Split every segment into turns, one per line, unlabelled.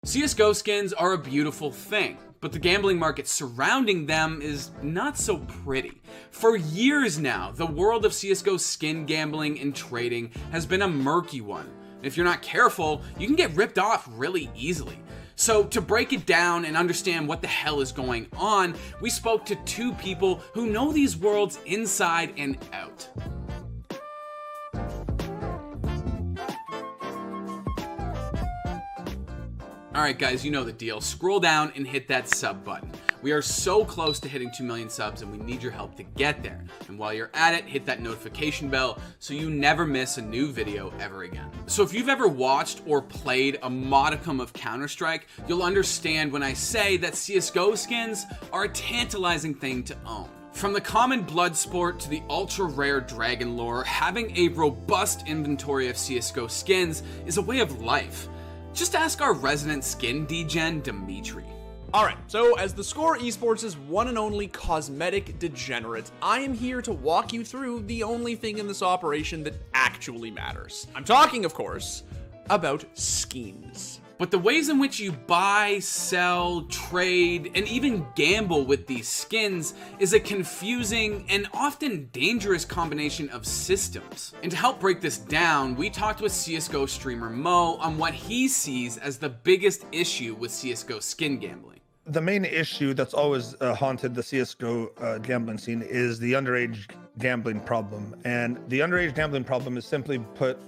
CSGO skins are a beautiful thing, but the gambling market surrounding them is not so pretty. For years now, the world of CSGO skin gambling and trading has been a murky one. If you're not careful, you can get ripped off really easily. So to break it down and understand what the hell is going on, we spoke to two people who know these worlds inside and out. Alright guys, you know the deal. Scroll down and hit that sub button. We are so close to hitting 2 million subs and we need your help to get there. And while you're at it, hit that notification bell so you never miss a new video ever again. So if you've ever watched or played a modicum of Counter-Strike, you'll understand when I say that CSGO skins are a tantalizing thing to own. From the common blood sport to the ultra rare dragon lore, having a robust inventory of CSGO skins is a way of life. Just ask our resident skin degen, Dimitri.
Alright, so as the Score Esports' one and only cosmetic degenerate, I am here to walk you through the only thing in this operation that actually matters. I'm talking, of course, about skins.
But the ways in which you buy, sell, trade, and even gamble with these skins is a confusing and often dangerous combination of systems. And to help break this down, we talked with CSGO streamer Mo on what he sees as the biggest issue with CSGO skin gambling.
The main issue that's always haunted the CSGO gambling scene is the underage gambling problem. And the underage gambling problem is simply put,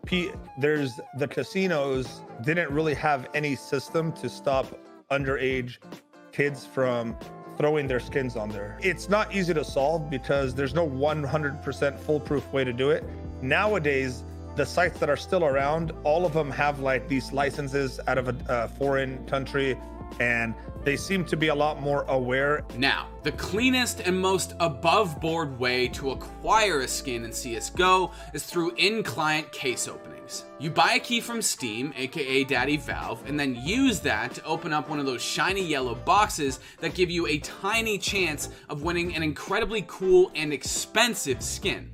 the casinos didn't really have any system to stop underage kids from throwing their skins on there. It's not easy to solve because there's no 100% foolproof way to do it. Nowadays, the sites that are still around, all of them have like these licenses out of a foreign country, and they seem to be a lot more aware.
Now, the cleanest and most above board way to acquire a skin in CSGO is through in-client case openings. You buy a key from Steam, aka Daddy Valve, and then use that to open up one of those shiny yellow boxes that give you a tiny chance of winning an incredibly cool and expensive skin.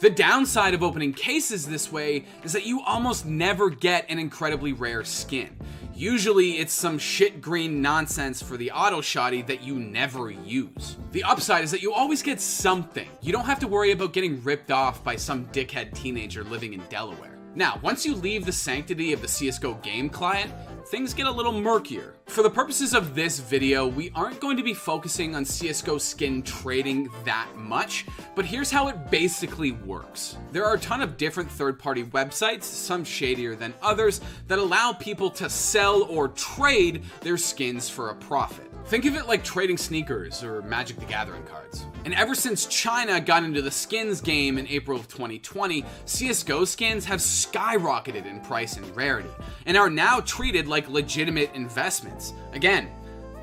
The downside of opening cases this way is that you almost never get an incredibly rare skin. Usually it's some shit green nonsense for the auto shotty that you never use. The upside is that you always get something. You don't have to worry about getting ripped off by some dickhead teenager living in Delaware. Now, once you leave the sanctity of the CSGO game client, things get a little murkier. For the purposes of this video, we aren't going to be focusing on CSGO skin trading that much, but here's how it basically works. There are a ton of different third-party websites, some shadier than others, that allow people to sell or trade their skins for a profit. Think of it like trading sneakers or Magic the Gathering cards. And ever since China got into the skins game in April of 2020, CSGO skins have skyrocketed in price and rarity, and are now treated like legitimate investments. Again,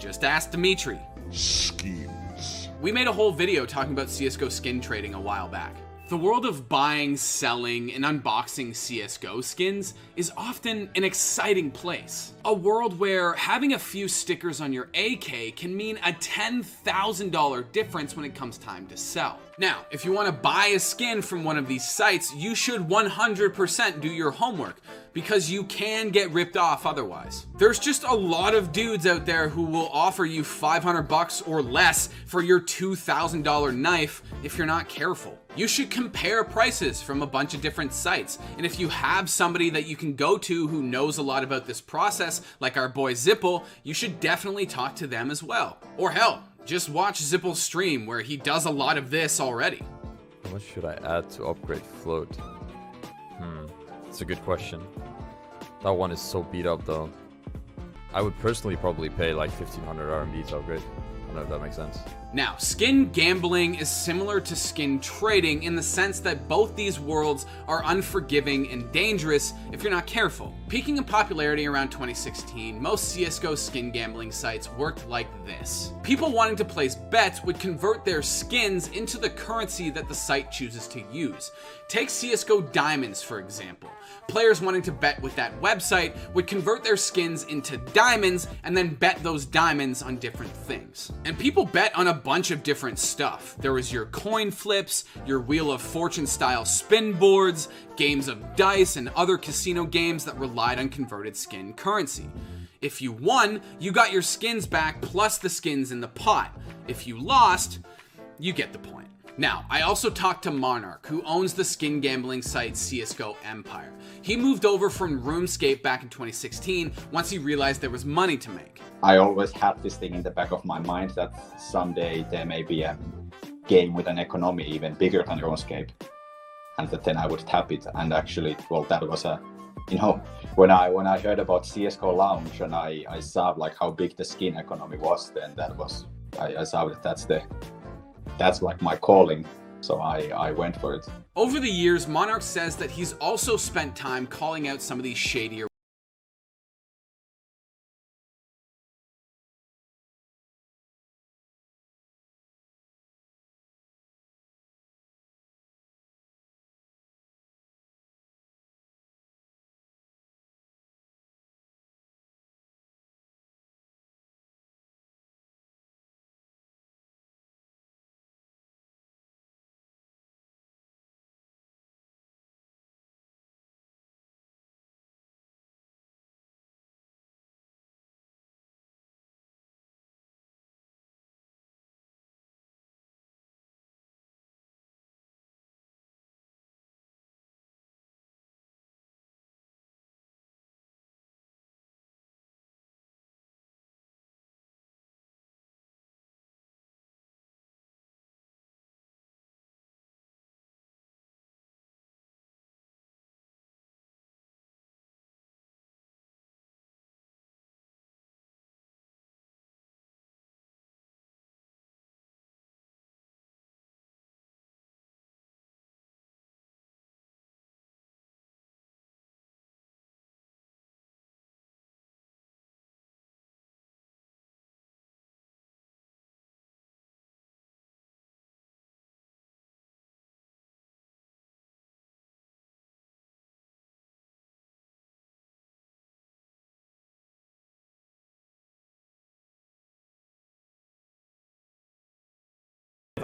just ask Dimitri.
Skins.
We made a whole video talking about CSGO skin trading a while back. The world of buying, selling, and unboxing CSGO skins is often an exciting place. A world where having a few stickers on your AK can mean a $10,000 difference when it comes time to sell. Now, if you want to buy a skin from one of these sites, you should 100% do your homework, because you can get ripped off otherwise. There's just a lot of dudes out there who will offer you $500 or less for your $2,000 knife if you're not careful. You should compare prices from a bunch of different sites, and if you have somebody that you can go to who knows a lot about this process, like our boy Zipple, you should definitely talk to them as well. Or hell, just watch Zipple's stream where he does a lot of this already.
How much should I add to upgrade float? That's a good question. That one is so beat up though. I would personally probably pay like 1500 RMB to upgrade. I don't know if that makes sense.
Now, skin gambling is similar to skin trading in the sense that both these worlds are unforgiving and dangerous if you're not careful. Peaking in popularity around 2016, most CSGO skin gambling sites worked like this. People wanting to place bets would convert their skins into the currency that the site chooses to use. Take CSGO Diamonds, for example. Players wanting to bet with that website would convert their skins into diamonds and then bet those diamonds on different things. And people bet on a bunch of different stuff. There was your coin flips, your Wheel of Fortune style spin boards, games of dice, and other casino games that relied on converted skin currency. If you won, you got your skins back plus the skins in the pot. If you lost, you get the point. Now, I also talked to Monarch, who owns the skin gambling site Csgo Empire. He moved over from RuneScape back in 2016 once he realized there was money to make.
I always had this thing in the back of my mind that someday there may be a game with an economy even bigger than RuneScape, and that then I would tap it. And actually, well, that was a, you know, when I heard about CS:GO Lounge and I saw like how big the skin economy was, then that was, I saw that that's like my calling. So I went for it.
Over the years, Monarch says that he's also spent time calling out some of these shadier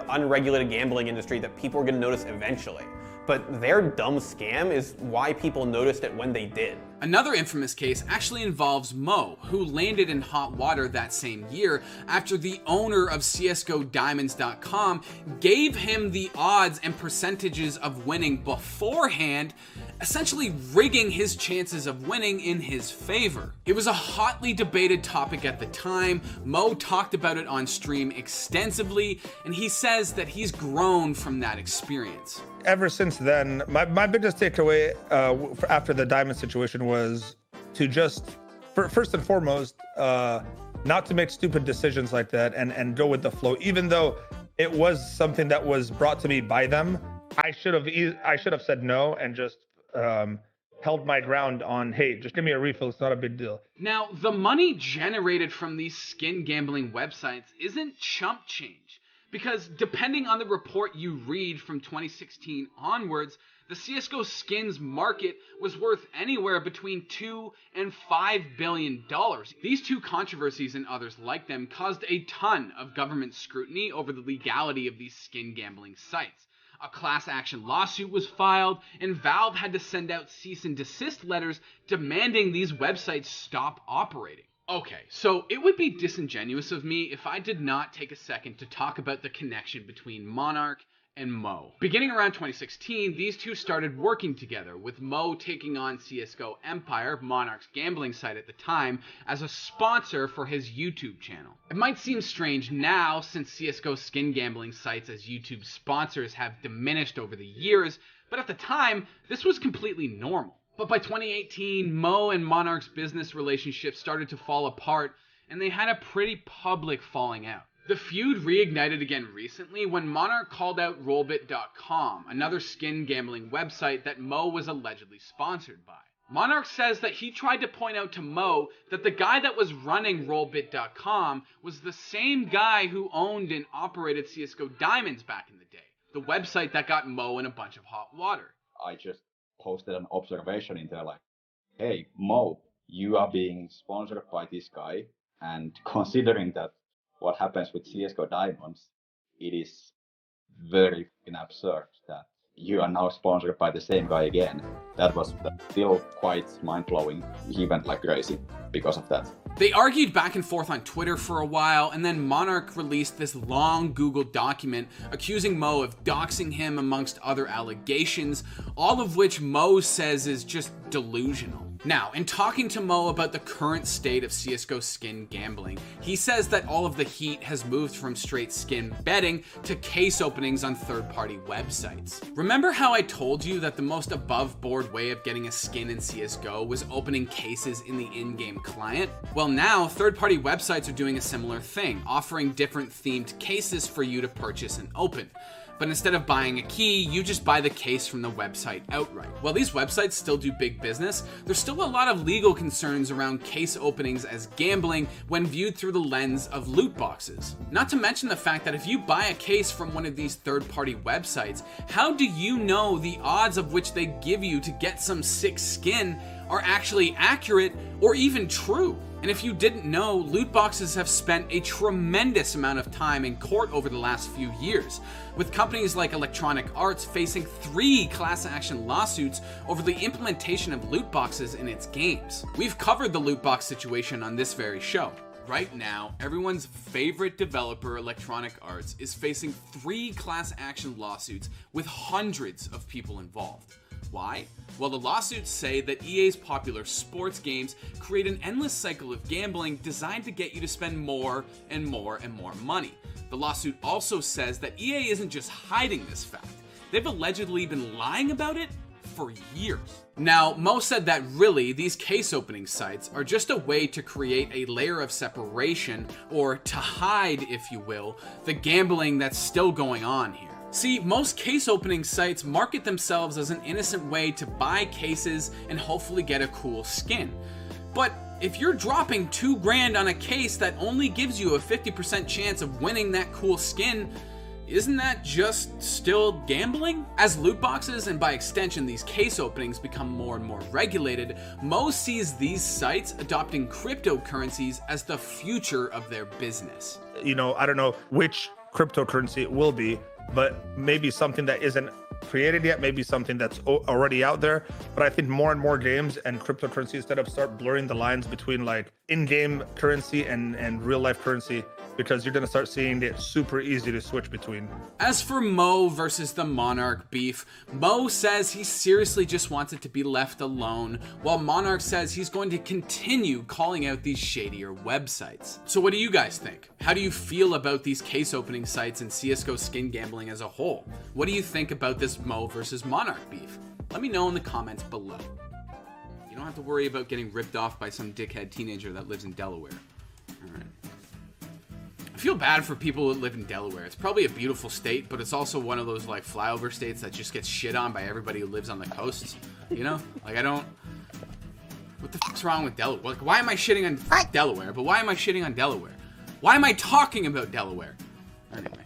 unregulated gambling industry that people are going to notice eventually. But their dumb scam is why people noticed it when they did.
Another infamous case actually involves Mo, who landed in hot water that same year after the owner of CSGOdiamonds.com gave him the odds and percentages of winning beforehand, essentially rigging his chances of winning in his favor. It was a hotly debated topic at the time. Mo talked about it on stream extensively, and he says that he's grown from that experience.
Ever since then, my biggest takeaway after the diamond situation was to just, first and foremost, not to make stupid decisions like that and go with the flow. Even though it was something that was brought to me by them, I should have said no and just held my ground on, hey, just give me a refill. It's not a big deal.
Now, the money generated from these skin gambling websites isn't chump change. Because depending on the report you read from 2016 onwards, the CSGO skins market was worth anywhere between $2 and $5 billion. These two controversies and others like them caused a ton of government scrutiny over the legality of these skin gambling sites. A class action lawsuit was filed, and Valve had to send out cease and desist letters demanding these websites stop operating. Okay, so it would be disingenuous of me if I did not take a second to talk about the connection between Monarch and Mo. Beginning around 2016, these two started working together, with Mo taking on CSGO Empire, Monarch's gambling site at the time, as a sponsor for his YouTube channel. It might seem strange now, since CSGO skin gambling sites as YouTube sponsors have diminished over the years, but at the time, this was completely normal. But by 2018, Mo and Monarch's business relationship started to fall apart, and they had a pretty public falling out. The feud reignited again recently when Monarch called out Rollbit.com, another skin gambling website that Mo was allegedly sponsored by. Monarch says that he tried to point out to Mo that the guy that was running Rollbit.com was the same guy who owned and operated CSGO Diamonds back in the day, the website that got Mo in a bunch of hot water.
I just posted an observation in there like, hey, Mo, you are being sponsored by this guy, and considering that what happens with CSGO Diamonds, it is very absurd that you are now sponsored by the same guy again. That was still quite mind-blowing. He went like crazy because of that.
They argued back and forth on Twitter for a while, and then Monarch released this long Google document accusing Mo of doxing him amongst other allegations, all of which Mo says is just delusional. Now, in talking to Mo about the current state of CSGO skin gambling, he says that all of the heat has moved from straight skin betting to case openings on third-party websites. Remember how I told you that the most above-board way of getting a skin in CSGO was opening cases in the in-game client? Well, now third-party websites are doing a similar thing, offering different themed cases for you to purchase and open. But instead of buying a key, you just buy the case from the website outright. While these websites still do big business, there's still a lot of legal concerns around case openings as gambling when viewed through the lens of loot boxes. Not to mention the fact that if you buy a case from one of these third-party websites, how do you know the odds of which they give you to get some sick skin are actually accurate or even true? And if you didn't know, loot boxes have spent a tremendous amount of time in court over the last few years, with companies like Electronic Arts facing 3 class action lawsuits over the implementation of loot boxes in its games. We've covered the loot box situation on this very show. Right now, everyone's favorite developer, Electronic Arts, is facing 3 class action lawsuits with hundreds of people involved. Why? Well, the lawsuits say that EA's popular sports games create an endless cycle of gambling designed to get you to spend more and more and more money. The lawsuit also says that EA isn't just hiding this fact. They've allegedly been lying about it for years. Now, Mo said that really, these case opening sites are just a way to create a layer of separation, or to hide, if you will, the gambling that's still going on here. See, most case opening sites market themselves as an innocent way to buy cases and hopefully get a cool skin. But if you're dropping $2 grand on a case that only gives you a 50% chance of winning that cool skin, isn't that just still gambling? As loot boxes, and by extension these case openings, become more and more regulated, Mo sees these sites adopting cryptocurrencies as the future of their business.
You know, I don't know which cryptocurrency it will be, but maybe something that isn't created yet, maybe something that's already out there. But I think more and more games and cryptocurrency instead of start blurring the lines between like in-game currency and real life currency, because you're going to start seeing it super easy to switch between.
As for Mo versus the Monarch beef, Mo says he seriously just wants it to be left alone, while Monarch says he's going to continue calling out these shadier websites. So what do you guys think? How do you feel about these case opening sites and CSGO skin gambling as a whole? What do you think about this Mo versus Monarch beef? Let me know in the comments below. You don't have to worry about getting ripped off by some dickhead teenager that lives in Delaware. Alright. I feel bad for people that live in Delaware. It's probably a beautiful state, but it's also one of those like flyover states that just gets shit on by everybody who lives on the coasts. You know? Like what the fuck's wrong with Delaware? Like, why am I shitting on Delaware? But why am I shitting on Delaware? Why am I talking about Delaware? Anyway.